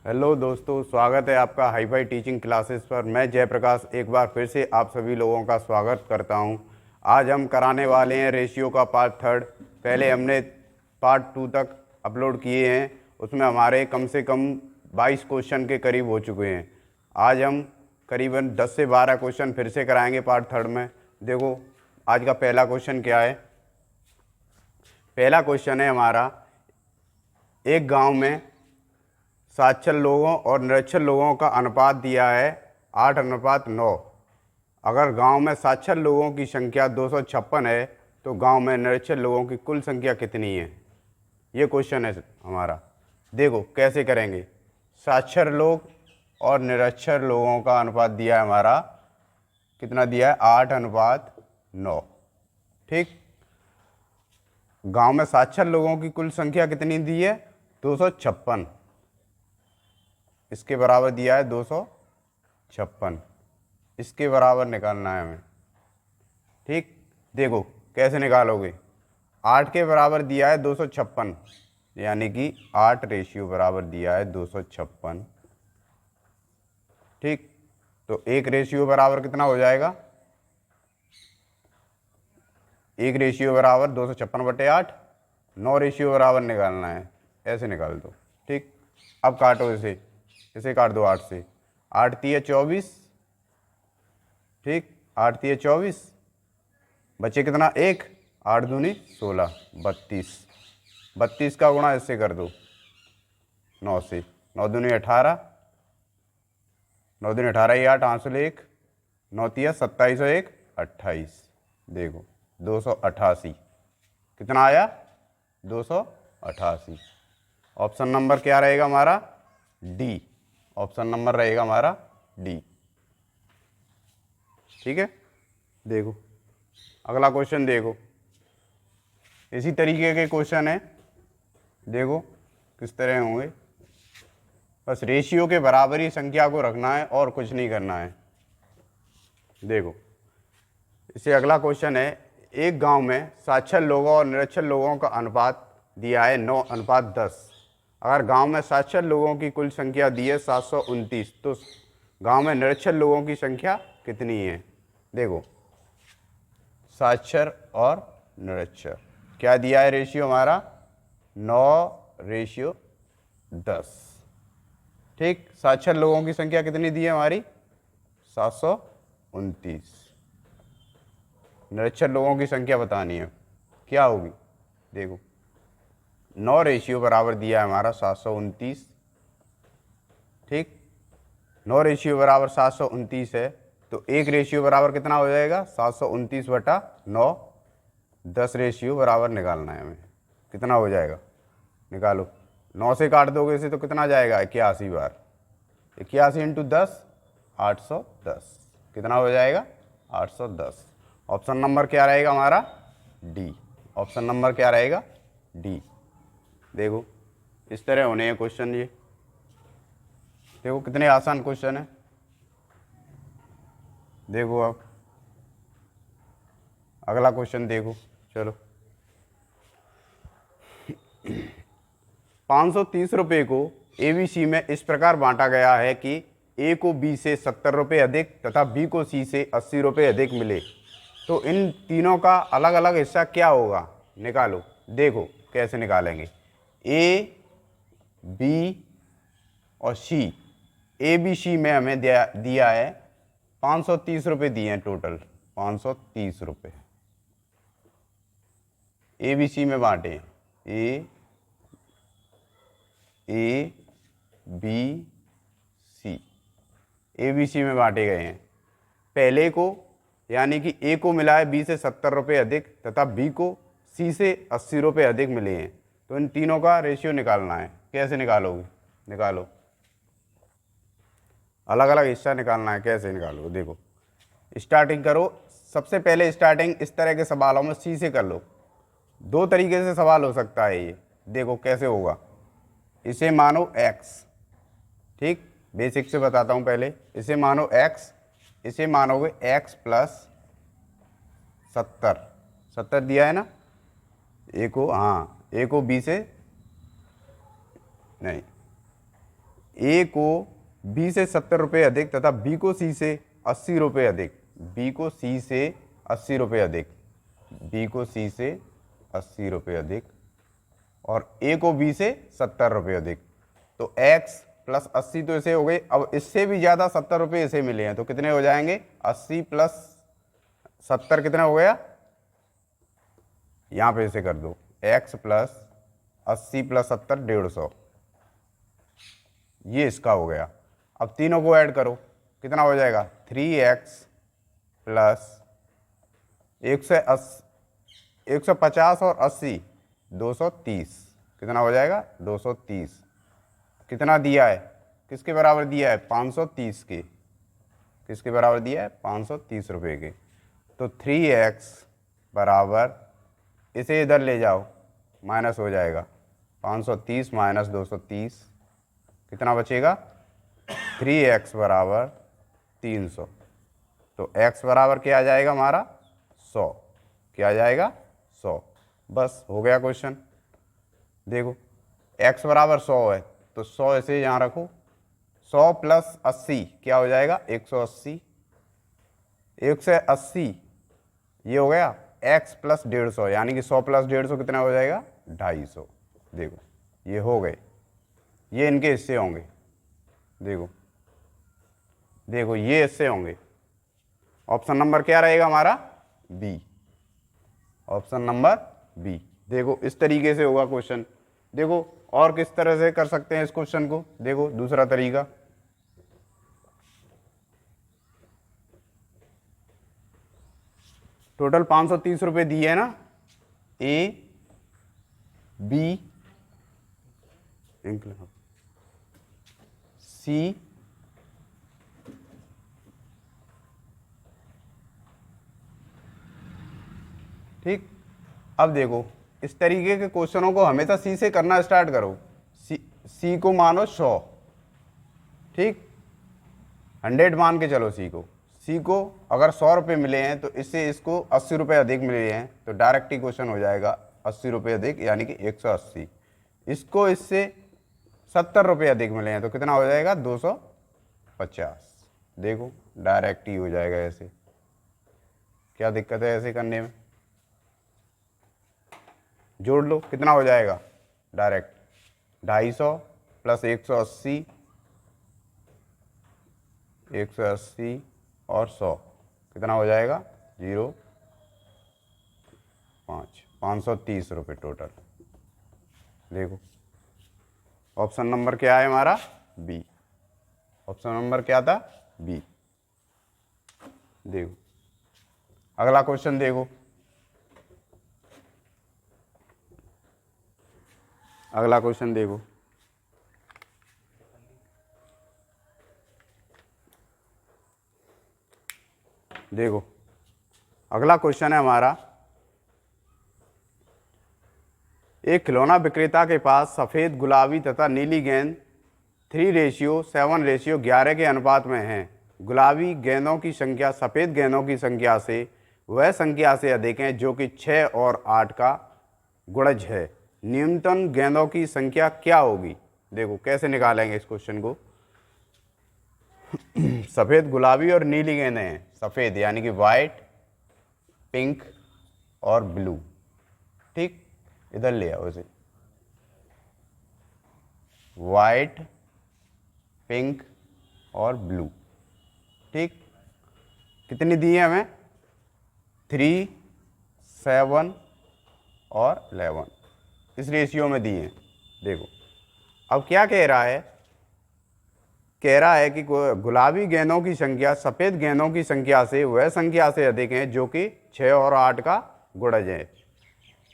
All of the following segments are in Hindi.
हेलो दोस्तों, स्वागत है आपका हाई फाई टीचिंग क्लासेस पर। मैं जयप्रकाश एक बार फिर से आप सभी लोगों का स्वागत करता हूं। आज हम कराने वाले हैं रेशियो का पार्ट थर्ड। पहले हमने पार्ट टू तक अपलोड किए हैं, उसमें हमारे कम से कम 22 क्वेश्चन के करीब हो चुके हैं। आज हम करीबन 10 से 12 क्वेश्चन फिर से कराएंगे पार्ट थर्ड में। देखो आज का पहला क्वेश्चन क्या है। पहला क्वेश्चन है हमारा, एक गांव में साक्षर लोगों और निरक्षर लोगों का अनुपात दिया है 8:9। अगर गांव में साक्षर लोगों की संख्या 256 है तो गांव में निरक्षर लोगों की कुल संख्या कितनी है। ये क्वेश्चन है हमारा। देखो कैसे करेंगे। साक्षर लोग और निरक्षर लोगों का अनुपात दिया है हमारा, कितना दिया है 8:9। ठीक। गांव में साक्षर लोगों की कुल संख्या कितनी दी है 256, इसके बराबर दिया है 256। इसके बराबर निकालना है हमें। ठीक। देखो कैसे निकालोगे। 8 के बराबर दिया है 256, यानी कि 8 रेशियो बराबर दिया है 256। ठीक। तो एक रेशियो बराबर कितना हो जाएगा, एक रेशियो बराबर 256/8। 9 रेशियो बराबर निकालना है, ऐसे निकाल दो। ठीक। अब काटो इसे, इसे काट दो 8 से। 8 तिया 24। ठीक। 8 तिया 24, बचे कितना 1। 8 दूनी 16, 32। 32 का गुणा इससे कर दो 9 से। 9 दूनी 18, 9 दूनी 18 ही 8, 8 से 1, 9 तिया 27 और 1 28। देखो 288 कितना आया 288। ऑप्शन नंबर क्या रहेगा हमारा, डी। ऑप्शन नंबर रहेगा हमारा डी। ठीक है। देखो अगला क्वेश्चन, देखो इसी तरीके के क्वेश्चन है। देखो किस तरह होंगे। बस रेशियो के बराबर ही संख्या को रखना है और कुछ नहीं करना है। देखो इसे अगला क्वेश्चन है, एक गांव में साक्षर लोगों और निरक्षर लोगों का अनुपात दिया है 9:10। अगर गांव में साक्षर लोगों की कुल संख्या दी है 729, तो गांव में निरक्षर लोगों की संख्या कितनी है। देखो साक्षर और निरक्षर क्या दिया है रेशियो हमारा 9:10। ठीक। साक्षर लोगों की संख्या कितनी दी है हमारी 729। निरक्षर लोगों की संख्या बतानी है, क्या होगी। देखो 9 रेशियो बराबर दिया है हमारा 729। ठीक। 9 रेशियो बराबर 729 है, तो एक रेशियो बराबर कितना हो जाएगा 729/9। 10 रेशियो बराबर निकालना है हमें, कितना हो जाएगा निकालो। 9 से काट दोगे इसे तो कितना जाएगा 81 बार। 81 × 10 810, कितना हो जाएगा 810। ऑप्शन नंबर क्या रहेगा हमारा डी। ऑप्शन नंबर क्या रहेगा डी। देखो इस तरह होने हैं क्वेश्चन। ये देखो कितने आसान क्वेश्चन है। देखो अब अगला क्वेश्चन देखो। चलो 530 रुपये को ABC में इस प्रकार बांटा गया है कि ए को बी से 70 रुपये अधिक तथा बी को सी से 80 रुपये अधिक मिले, तो इन तीनों का अलग अलग हिस्सा क्या होगा, निकालो। देखो कैसे निकालेंगे। ए बी और सी, ए बी सी में हमें दिया है 530 रुपये दिए हैं, टोटल 530 रुपये। ए बी सी में बांटे, ए बी सी, ए बी सी में बांटे गए हैं। पहले को यानी कि ए को मिला है बी से 70 रुपये अधिक तथा बी को सी से 80 रुपये अधिक मिले हैं, तो इन तीनों का रेशियो निकालना है। कैसे निकालोगे, निकालो। अलग अलग हिस्सा निकालना है, कैसे निकालोगे। देखो स्टार्टिंग करो। सबसे पहले स्टार्टिंग इस तरह के सवालों में सी से कर लो। दो तरीके से सवाल हो सकता है ये। देखो कैसे होगा। इसे मानो x। ठीक। बेसिक से बताता हूँ पहले। इसे मानो x, इसे मानोगे x + 70 दिया है ना। ए को, हाँ ए को बी से नहीं, ए को बी से 70 रुपये अधिक तथा बी को सी से 80 रुपये अधिक, बी को सी से 80 रुपये अधिक, बी को सी से 80 रुपये अधिक और ए को बी से 70 रुपये अधिक। तो x प्लस 80 तो इसे हो गए। अब इससे भी ज़्यादा 70 रुपये इसे मिले हैं तो कितने हो जाएंगे? 80 प्लस 70 कितना हो गया? यहाँ पे इसे कर दो, x प्लस 80 प्लस 70 150, ये इसका हो गया। अब तीनों को ऐड करो, कितना हो जाएगा? 3x प्लस 150 और 80 230, कितना हो जाएगा? 230। कितना दिया है? किसके बराबर दिया है? 530 के। किसके बराबर दिया है? 530 रुपये के। तो 3x बराबर, इसे इधर ले जाओ, माइनस हो जाएगा, 530 माइनस 230 कितना बचेगा? 3x बराबर 300। तो x बराबर क्या आ जाएगा हमारा? 100। क्या आ जाएगा? 100। बस हो गया क्वेश्चन। देखो x बराबर 100 है तो 100 ऐसे यहाँ रखो, 100 प्लस 80 क्या हो जाएगा? 180। 180 ये हो गया x प्लस 150, यानी कि 100 प्लस 150 कितना हो जाएगा? 250। देखो ये हो गए, ये इनके हिस्से होंगे। देखो देखो ये हिस्से होंगे। ऑप्शन नंबर क्या रहेगा हमारा? बी। Option number B. देखो इस तरीके से होगा क्वेश्चन। देखो और किस तरह से कर सकते हैं इस क्वेश्चन को? देखो दूसरा तरीका, टोटल 530 रुपये दिए है ना, ए बी सी ठीक। अब देखो इस तरीके के क्वेश्चनों को हमेशा सी से करना स्टार्ट करो। सी को मानो 100, ठीक, 100 मान के चलो सी को। सी को अगर 100 रुपये मिले हैं तो इससे इसको 80 रुपये अधिक मिले हैं तो डायरेक्ट ही क्वेश्चन हो जाएगा 80 रुपये अधिक, यानी कि 180। इसको इससे 70 रुपये अधिक मिले हैं तो कितना हो जाएगा? 250। देखो डायरेक्ट ही हो जाएगा ऐसे। क्या दिक्कत है ऐसे करने में? जोड़ लो, कितना हो जाएगा? डायरेक्ट 250 प्लस 180, 180 और 100 कितना हो जाएगा? 530 रुपये टोटल। देखो ऑप्शन नंबर क्या है हमारा? बी। ऑप्शन नंबर क्या था? बी। देखो अगला क्वेश्चन देखो, अगला क्वेश्चन देखो। देखो अगला क्वेश्चन है हमारा, एक खिलौना विक्रेता के पास सफ़ेद, गुलाबी तथा नीली गेंद 3:7:11 के अनुपात में हैं। गुलाबी गेंदों की संख्या सफ़ेद गेंदों की संख्या से वह संख्या से अधिक है जो कि 6 और 8 का गुणज है। न्यूनतम गेंदों की संख्या क्या होगी? देखो कैसे निकालेंगे इस क्वेश्चन को। सफ़ेद, गुलाबी और नीली गेंदें हैं। सफ़ेद यानी कि वाइट, पिंक और ब्लू, ठीक, इधर ले आओ इसे। वाइट, पिंक और ब्लू, ठीक। कितनी दी है हमें? 3, 7 और 11 इस रेशियो में दी है। देखो अब क्या कह रहा है? कह रहा है कि गुलाबी गेंदों की संख्या सफ़ेद गेंदों की संख्या से वह संख्या से अधिक है जो कि 6 और 8 का गुणज है।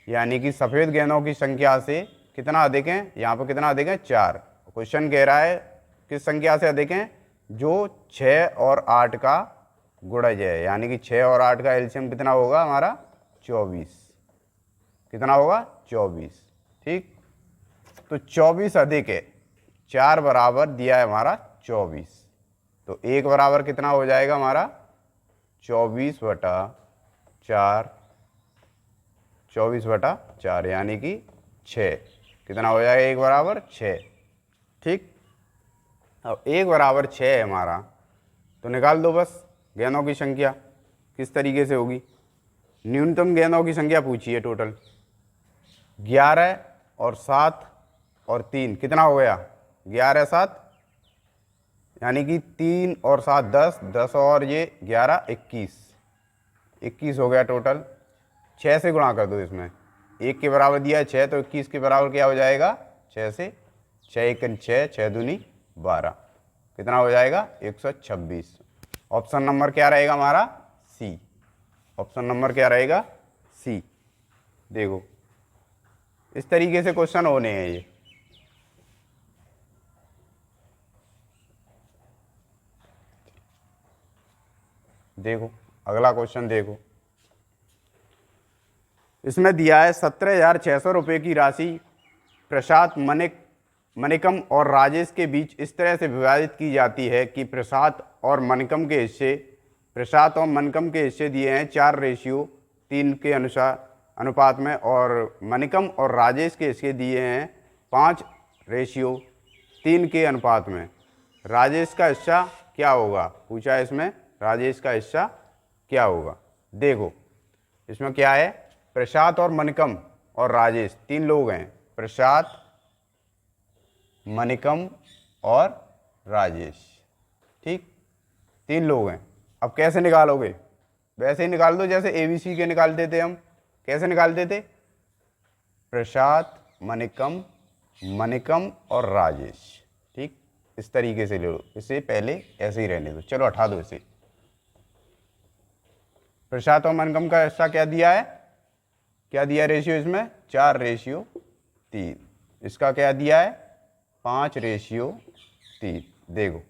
यानी कि सफ़ेद गेंदों की संख्या से कितना अधिक है? यहाँ पर कितना अधिक है? 4। क्वेश्चन कह रहा है किस संख्या से अधिक है? जो 6 और 8 का गुणज है। यानी कि 6 और 8 का एलसीएम कितना होगा हमारा? 24। कितना होगा? 24, ठीक। तो 24 अधिक है, 4 बराबर दिया है हमारा 24। तो 1 बराबर कितना हो जाएगा हमारा? 24/4, 24/4 यानी कि 6। कितना हो जाएगा? 1 बराबर 6, ठीक। अब 1 बराबर 6 है हमारा, तो निकाल दो बस गेंदों की संख्या किस तरीके से होगी। न्यूनतम गेंदों की संख्या पूछी है टोटल, 11 और 7 और 3 कितना हो गया, 11 7 यानी कि 3 और 7 10, 10 और ये 11 21, 21 हो गया टोटल। 6 से गुणा कर दो, इसमें 1 के बराबर दिया है 6, तो 21 के बराबर क्या हो जाएगा 6 से, 6 1 6, 6 दूनी 12, कितना हो जाएगा 126। ऑप्शन नंबर क्या रहेगा हमारा, सी। ऑप्शन नंबर क्या रहेगा, सी। देखो इस तरीके से क्वेश्चन होने हैं ये। देखो अगला क्वेश्चन देखो, इसमें दिया है 17,600 रुपये की राशि प्रसाद मनिकम और राजेश के बीच इस तरह से विभाजित की जाती है कि प्रसाद और मनिकम के हिस्से दिए हैं 4:3 के अनुपात में, और मनिकम और राजेश के हिस्से दिए हैं 5:3 के अनुपात में। राजेश का हिस्सा क्या होगा, पूछा है इसमें, राजेश का हिस्सा क्या होगा। देखो इसमें क्या है, प्रसाद और मनिकम और राजेश 3 लोग हैं, प्रसाद मनिकम और राजेश, ठीक 3 लोग हैं। अब कैसे निकालोगे, वैसे ही निकाल दो जैसे ABC के निकालते थे हम। कैसे निकालते थे, प्रसाद मनिकम, मनिकम और राजेश, ठीक इस तरीके से ले लो। इसे पहले ऐसे ही रहने दो, चलो हटा दो इसे। प्रसाद और मनिकम का हिस्सा क्या दिया है, क्या दिया रेशियो इसमें, 4:3। इसका क्या दिया है, 5:3। देखो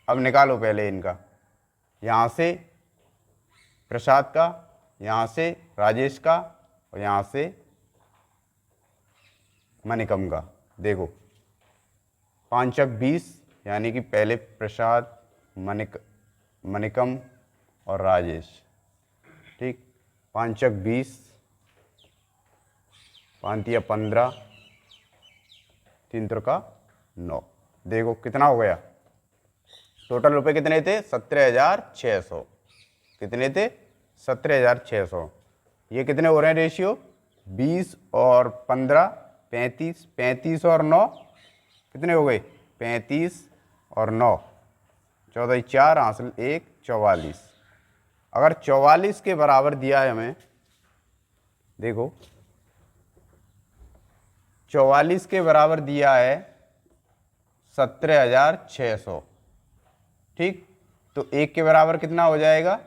अब निकालो पहले इनका, यहाँ से प्रसाद का, यहाँ से राजेश का और यहाँ से मनिकम का। देखो 5 × 20 यानी कि पहले प्रसाद मनिकम और राजेश, ठीक 5 × 20, 5 × 15, 3 × 9। देखो कितना हो गया, टोटल रुपए कितने थे 17,600, कितने थे 17,600। ये कितने हो रहे हैं रेशियो, 20 और 15 35, 35 और 9 कितने हो गए 35 और 9, 14 4 हासिल 1 44। अगर 44 के बराबर दिया है हमें, देखो 44 के बराबर दिया है 17,600, ठीक तो 1 के बराबर कितना हो जाएगा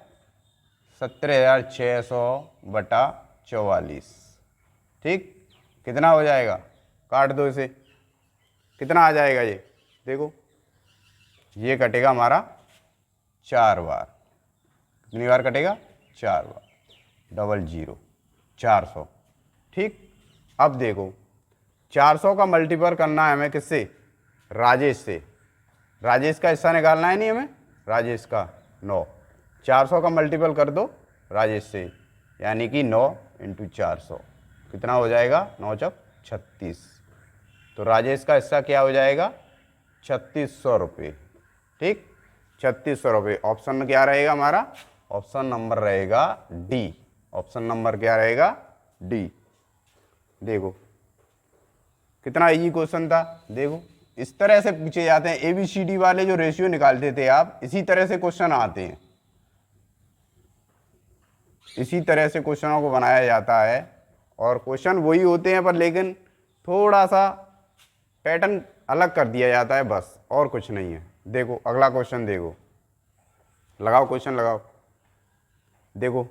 17,600 बटा 44, ठीक कितना हो जाएगा, काट दो इसे, कितना आ जाएगा ये, देखो ये कटेगा हमारा 4 बार, कितनी बार कटेगा 4 बार, 00 400, ठीक। अब देखो 400 का मल्टीपल करना है हमें किससे, राजेश से। राजेश का हिस्सा निकालना है नहीं हमें, राजेश का 9, 400 का मल्टीपल कर दो राजेश से, यानी कि 9 × 400 कितना हो जाएगा 9 × 36। तो राजेश का हिस्सा क्या हो जाएगा 3600 रुपये, ठीक 3600 रुपये। ऑप्शन क्या रहेगा हमारा, ऑप्शन नंबर रहेगा डी। ऑप्शन नंबर क्या रहेगा, डी। देखो कितना इजी क्वेश्चन था। देखो इस तरह से पूछे जाते हैं ABCD वाले जो रेशियो निकालते थे आप, इसी तरह से क्वेश्चन आते हैं, इसी तरह से क्वेश्चनों को बनाया जाता है। और क्वेश्चन वही होते हैं पर लेकिन थोड़ा सा पैटर्न अलग कर दिया जाता है, बस और कुछ नहीं है। देखो अगला क्वेश्चन देखो, लगाओ क्वेश्चन लगाओ। देखो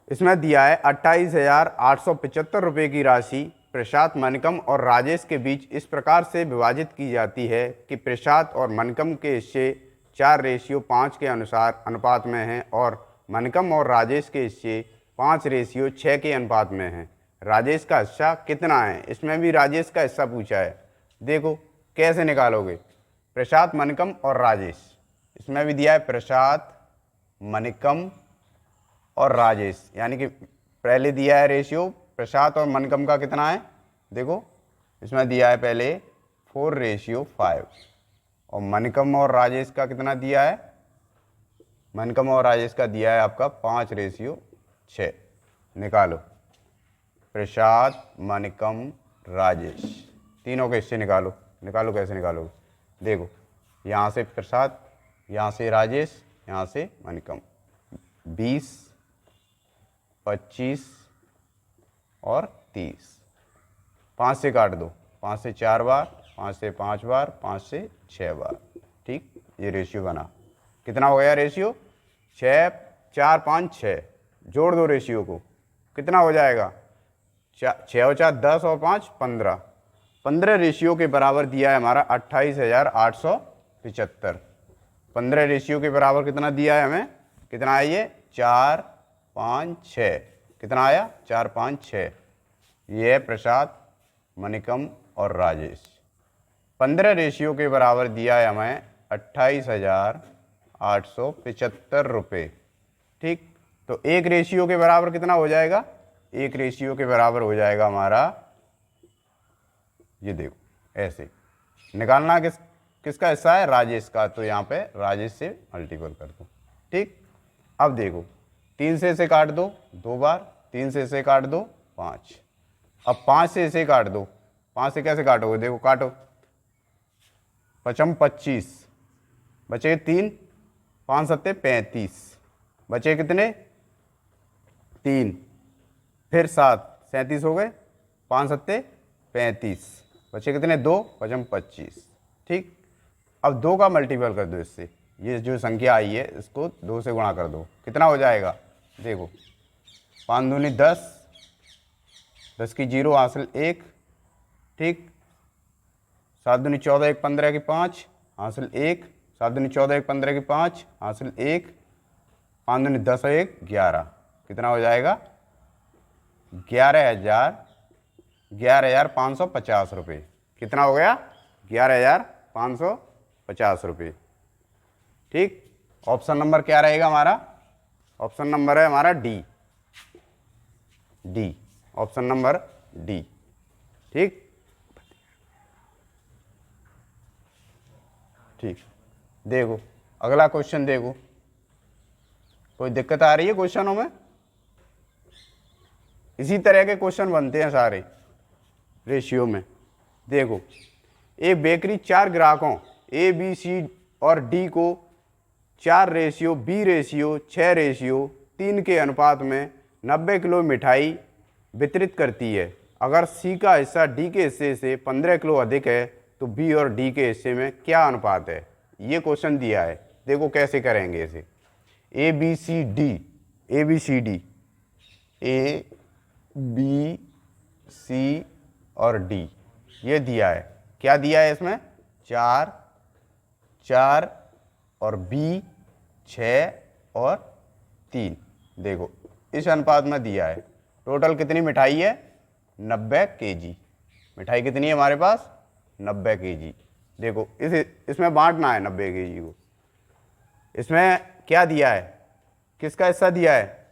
इसमें दिया है 28,875 रुपये की राशि प्रसाद मनिकम और राजेश के बीच इस प्रकार से विभाजित की जाती है कि प्रसाद और मनिकम के हिस्से 4:5 के अनुपात में हैं और मनिकम और राजेश के हिस्से 5:6 के अनुपात में हैं। राजेश का हिस्सा कितना है, इसमें भी राजेश का हिस्सा पूछा है। देखो कैसे निकालोगे, प्रसाद मनिकम और राजेश, इसमें भी दिया है प्रसाद मनिकम और राजेश, यानी कि पहले दिया है रेशियो प्रसाद और मनिकम का कितना है, देखो इसमें दिया है पहले 4:5, और मनिकम और राजेश का कितना दिया है? मनिकम और राजेश का दिया है आपका 5:6। निकालो। प्रसाद, मनिकम, राजेश, तीनों के हिस्से निकालो। निकालो, कैसे निकालोगे? देखो, यहाँ से प्रसाद, यहाँ से राजेश, यहाँ से मनिकम। 20, 25 और 30। 5 से काट दो। 5 से 4 बार, 5 से 5 बार, 5 से 6 बार। ठीक, ये रेशियो बना। कितना हो गया रेशियो? 6, 4, 5, 6। जोड़ दो रेशियो को, कितना हो जाएगा? 6 और 4 10 और 5 15। 15 रेशियो के बराबर दिया है हमारा 28,875। 15 रेशियो के बराबर कितना दिया है हमें? कितना है ये? 4, 5, 6। कितना आया? 4, 5, 6। ये है प्रसाद, मनिकम और राजेश। 15 रेशियो के बराबर दिया है हमें 28,875 रुपये। ठीक, तो एक रेशियो के बराबर कितना हो जाएगा? एक रेशियो के बराबर हो जाएगा हमारा, ये देखो ऐसे निकालना। किसका हिस्सा है? राजेश का। तो यहाँ पे राजेश से मल्टीपल कर दो। ठीक, अब देखो 3 से इसे काट दो 2 बार, 3 से इसे काट दो 5। अब 5 से इसे काट दो। 5 से कैसे काटोगे? देखो, काटो। 5 25, बचे 3, 5 7 35, बचे कितने? 3, फिर 7 37 हो गए, 5 7 35, बचे कितने? 2, 5 25। ठीक, अब 2 का मल्टीपल कर दो इससे। ये जो संख्या आई है इसको 2 से गुणा कर दो। कितना हो जाएगा? देखो, 5 दूनी 10, 10 की 0 हासिल 1। ठीक, 7 दूनी 14, 1 15 की 5 हासिल 1। 7 दूनी 14, 1 15 की 5 हासिल 1। 5 दूनी 10 और 1 11। कितना हो जाएगा? 11,550 रुपये। कितना हो गया? 11,550 रुपये। ठीक, ऑप्शन नंबर क्या रहेगा हमारा? ऑप्शन नंबर है हमारा D. D, option number D. ठीक, ठीक, देखो अगला क्वेश्चन। देखो, कोई दिक्कत आ रही है क्वेश्चनों में? इसी तरह के क्वेश्चन बनते हैं सारे रेशियो में। देखो, एक बेकरी 4 ग्राहकों ए बी सी और डी को 4:B:6:3 के अनुपात में 90 किलो मिठाई वितरित करती है। अगर सी का हिस्सा डी के हिस्से से 15 किलो अधिक है तो बी और डी के हिस्से में क्या अनुपात है? ये क्वेश्चन दिया है। देखो कैसे करेंगे इसे। A B C D, A B C D, A B C और डी, ये दिया है। क्या दिया है इसमें? 4 4 और बी 6 और 3। देखो इस अनुपात में दिया है। टोटल कितनी मिठाई है? 90 केजी। मिठाई कितनी है हमारे पास? 90 केजी। देखो इसमें बांटना है 90 केजी को। इसमें क्या दिया है? किसका हिस्सा दिया है?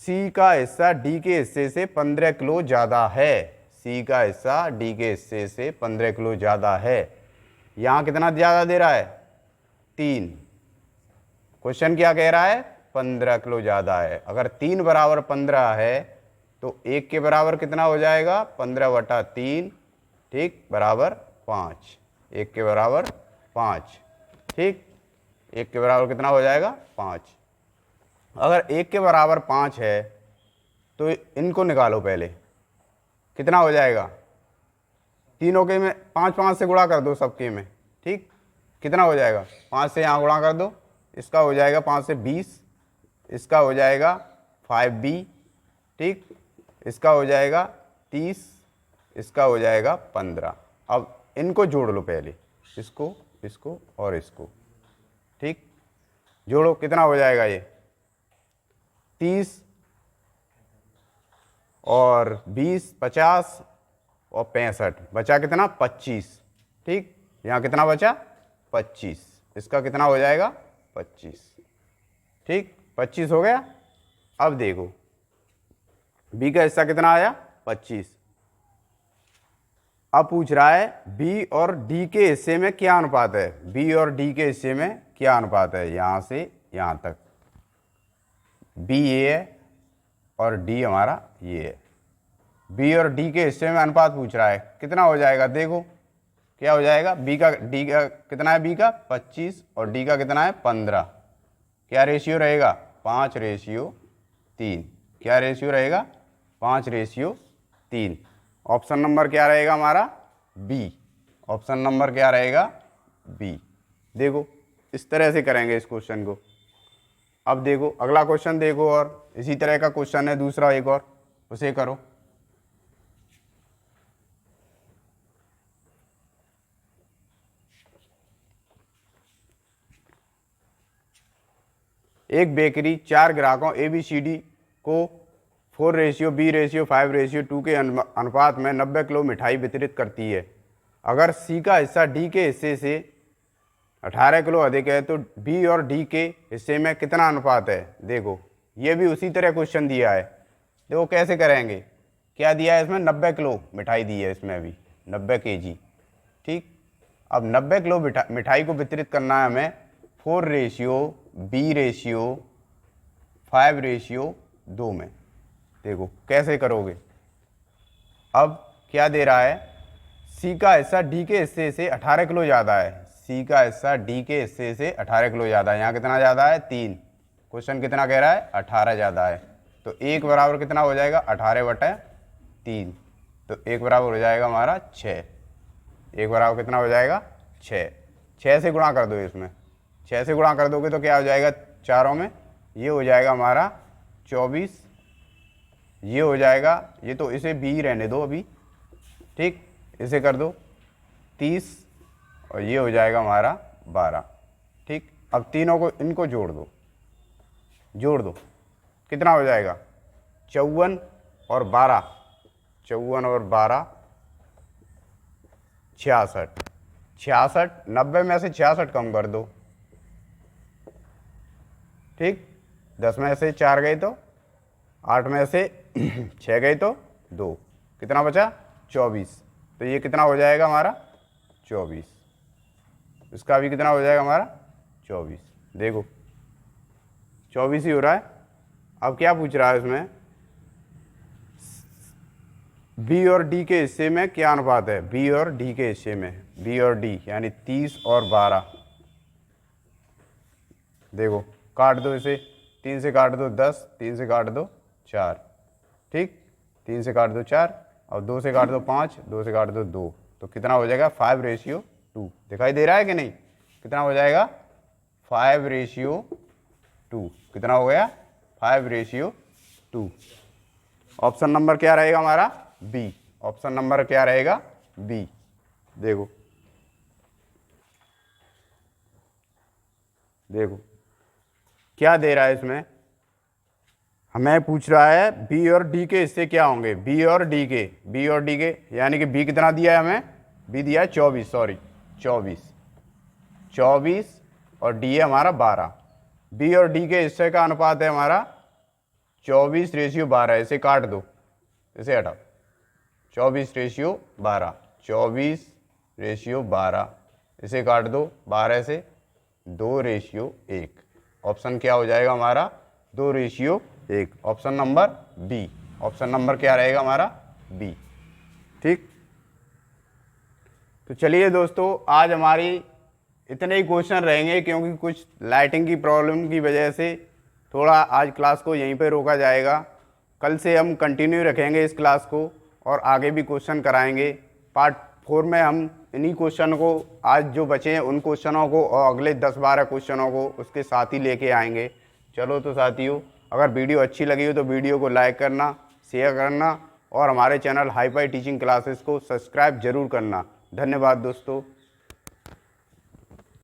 सी का हिस्सा डी के हिस्से से 15 किलो ज़्यादा है। सी का हिस्सा डी के हिस्से से 15 किलो ज़्यादा है। यहाँ कितना ज़्यादा दे रहा है? 3। क्वेश्चन क्या कह रहा है? 15 किलो ज़्यादा है। अगर 3 बराबर 15 है तो 1 के बराबर कितना हो जाएगा? 15/3, ठीक, बराबर 5। 1 के बराबर 5। ठीक, 1 के बराबर कितना हो जाएगा? 5। अगर 1 के बराबर 5 है तो इनको निकालो पहले। कितना हो जाएगा? तीनों के में 5 5 से गुणा कर दो सबके में। ठीक, कितना हो जाएगा? 5 से यहाँ गुणा कर दो। इसका हो जाएगा 5 से 20, इसका हो जाएगा 5B। ठीक, इसका हो जाएगा 30, इसका हो जाएगा 15। अब इनको जोड़ लो पहले, इसको, इसको और इसको। ठीक, जोड़ो, कितना हो जाएगा ये? 30 और 20 50 और 65, बचा कितना? 25। ठीक, यहाँ कितना बचा? 25। इसका कितना हो जाएगा? 25। ठीक, 25 हो गया। अब देखो बी का हिस्सा कितना आया? 25। अब पूछ रहा है बी और डी के हिस्से में क्या अनुपात है। बी और डी के हिस्से में क्या अनुपात है, यहाँ से यहाँ तक। बी ये है और डी हमारा ये है। बी और डी के हिस्से में अनुपात पूछ रहा है, कितना हो जाएगा, देखो क्या हो जाएगा। बी का डी का कितना है, बी का 25 और डी का कितना है 15। क्या रेशियो रहेगा, 5:3। क्या रेशियो रहेगा, 5:3। ऑप्शन नंबर क्या रहेगा हमारा, बी। ऑप्शन नंबर क्या रहेगा, बी। देखो इस तरह से करेंगे इस क्वेश्चन को। अब देखो अगला क्वेश्चन देखो, और इसी तरह का क्वेश्चन है दूसरा एक और, उसे करो। एक बेकरी 4 ग्राहकों ABCD को 4:B:5:2 के अनुपात में 90 किलो मिठाई वितरित करती है। अगर C का हिस्सा D के हिस्से से 18 किलो अधिक है तो B और D के हिस्से में कितना अनुपात है। देखो ये भी उसी तरह क्वेश्चन दिया है। देखो कैसे करेंगे, क्या दिया है इसमें, 90 किलो मिठाई दी है इसमें भी, 90 kg। ठीक, अब 90 किलो मिठाई को वितरित करना है हमें 4:B:5:2 में। देखो कैसे करोगे। अब क्या दे रहा है, सी का हिस्सा डी के हिस्से से 18 किलो ज़्यादा है। सी का हिस्सा डी के हिस्से से 18 किलो ज़्यादा है। यहाँ कितना ज़्यादा है, 3। क्वेश्चन कितना कह रहा है, 18 ज़्यादा है। तो 1 बराबर कितना हो जाएगा, 18/3। तो 1 बराबर हो जाएगा हमारा 6। 1 बराबर कितना हो जाएगा, 6। 6 से गुणा कर दो इसमें, 6 से गुणा कर दोगे तो क्या हो जाएगा, चारों में ये हो जाएगा हमारा 24। ये हो जाएगा, ये तो इसे बी रहने दो अभी, ठीक, इसे कर दो 30 और ये हो जाएगा हमारा 12। ठीक, अब तीनों को इनको जोड़ दो, कितना हो जाएगा, 54 और 12, 54 और 12 66। 66, 90 में से 66 कम कर दो। ठीक, 10 में से 4 गए तो 8 में से 6 गए तो 2, कितना बचा, 24। तो ये कितना हो जाएगा हमारा 24। इसका भी कितना हो जाएगा हमारा 24। देखो 24 ही हो रहा है। अब क्या पूछ रहा है इसमें, बी और डी के हिस्से में क्या अनुपात है। बी और डी के हिस्से में, बी और डी यानी 30 और 12। देखो काट दो इसे, 3 से काट दो 10, 3 से काट दो 4। ठीक, 3 से काट दो 4 और 2 से काट दो 5, 2 से काट दो 2। तो कितना हो जाएगा, 5:2। दिखाई दे रहा है कि नहीं, कितना हो जाएगा, 5:2। कितना हो गया, 5:2। ऑप्शन नंबर क्या रहेगा हमारा, बी। ऑप्शन नंबर क्या रहेगा, बी। देखो क्या दे रहा है इसमें, हमें पूछ रहा है बी और डी के हिस्से क्या होंगे। बी और डी के यानी कि बी कितना दिया है हमें, बी दिया है 24, सॉरी 24 और डी है हमारा 12। बी और डी के हिस्से का अनुपात है हमारा 24:12। इसे काट दो, इसे हटाओ, 24:12, 24:12। इसे काट दो 12 से, 2:1। ऑप्शन क्या हो जाएगा हमारा, 2:1। Option number B. Option number क्या रहेगा हमारा, बी। ठीक, तो चलिए दोस्तों आज हमारी इतने ही क्वेश्चन रहेंगे, क्योंकि कुछ लाइटिंग की प्रॉब्लम की वजह से थोड़ा आज क्लास को यहीं पे रोका जाएगा। कल से हम कंटिन्यू रखेंगे इस क्लास को और आगे भी क्वेश्चन कराएंगे। पार्ट 4 में हम इन्हीं क्वेश्चन को, आज जो बचे हैं उन क्वेश्चनों को और अगले 10-12 क्वेश्चनों को उसके साथ ही लेके आएंगे। चलो तो साथियों, अगर वीडियो अच्छी लगी हो तो वीडियो को लाइक करना, शेयर करना और हमारे channel hi fi teaching classes को सब्सक्राइब जरूर करना। धन्यवाद दोस्तों।